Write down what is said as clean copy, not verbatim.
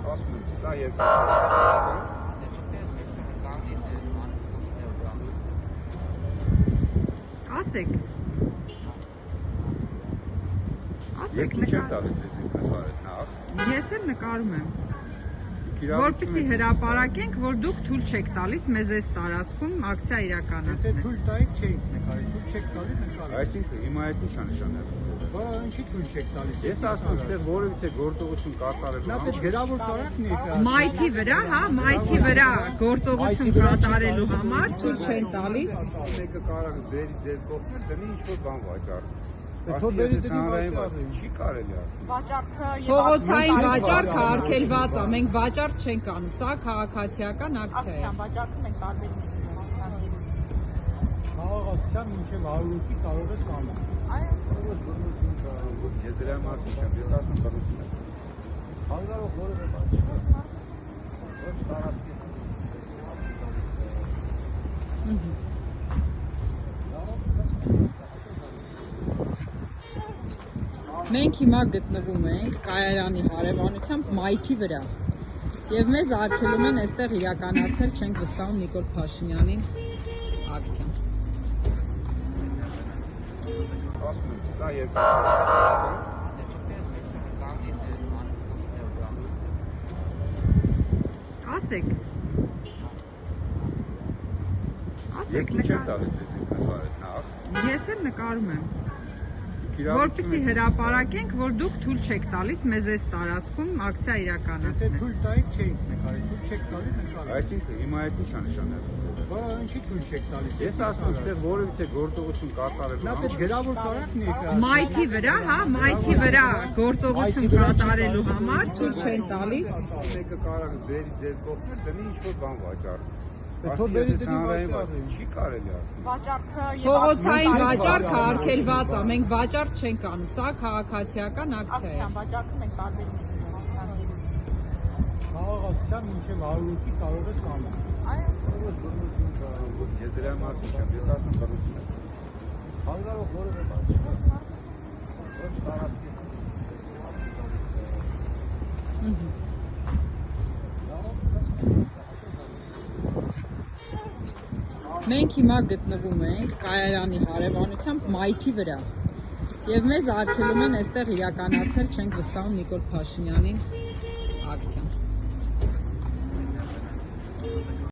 Ասում եմ, սա երկու Ասեք։ Երկու չեմ տալիս ես նկարել նախ։ Ես էլ նկարում եմ։ Որպեսզի հրապարակենք, որ դուք թույլ չեք տալիս մեզ այս տարածքում ակցիա իրականացնել։ Թույլ տայիք չէիք նկարել, թույլ չեք տալիս նկարել։ Այսինքն հիմա այդ ի՞նչ է նշանակում։ Բա ինչի թույլ չեք տալիս։ Ես ասում եմ, որ որևիցե գործողություն կատարելու Նա գրավոր տարածքն է եկա։ Մայթի վրա, հա, մայթի վրա գործողություն կատարելու համար թույլ չեն տալիս։ Մեկը կարող է բերի ձեր կողմը դնի ինչ-որ բան վաճառ։ Թող բերի դնի վաճառ։ Չի կարելի ասել։ Վաճառքը Փողոցային վաճառքը արգելված է, մենք վաճառ չենք անում, սա քաղաքացիական ակցիա է։ ակցիան վաճառքը մենք տարբեր Խաղաղության մինչև 100-ի կարող է սանել։ Այո։ Ես դրա մասին չեմ, ես ասում եմ բնություն։ Հանգարող որևէ բան չկա։ Ոչ տարածքի։ Մենք հիմա գտնվում ենք կայարանի հարևանությամբ մայթի վրա եւ մեզ արգելում են այստեղ իրականացնել, չենք վստահում Նիկոլ Փաշինյանի ակցիան։ Ասում եմ, սա երկու Ասեք։ Երկու չեմ տալիս ես նկարել նախ։ Ես էլ նկարում եմ։ Որպեսզի հրապարակենք, որ դուք թույլ չեք տալիս մեզ այս տարածքում ակցիա իրականացնել։ Թույլ տայիք չէիք նկարել, թույլ չեք տալիս նկարել։ Այսինքն հիմա այդ ի՞նչ է նշանակում։ Բա ինչի թույլ չեք տալիս։ Ես ասում եմ, որ որևիցե գործողություն կատարելու Նա գրավոր տարածքն է եկա։ Մայթի վրա, հա, մայթի վրա գործողություն կատարելու համար թույլ չեն տալիս։ Մեկը կարող է բերի ձեր կողմը դնի ինչ-որ բան վաճառ։ Թող բերի դնի վաճառ։ Չի կարելի ասել։ Վաճառքը Փողոցային վաճառքը արգելված է, մենք վաճառ չենք անում, սա քաղաքացիական ակցիա է։ ակցիան վաճառքը մենք տարբեր Խաղաղության մինչև 100-ի կարող է սանել։ Այո։ Ես դրա մասին չեմ, ես ասում եմ բնություն։ Հանգարող որևէ բան չկա։ Ոչ տարածքի։ Մենք հիմա գտնվում ենք կայարանի հարևանությամբ մայթի վրա եւ մեզ արգելում են այստեղ իրականացնել, չենք վստահում Նիկոլ Փաշինյանի ակցիան։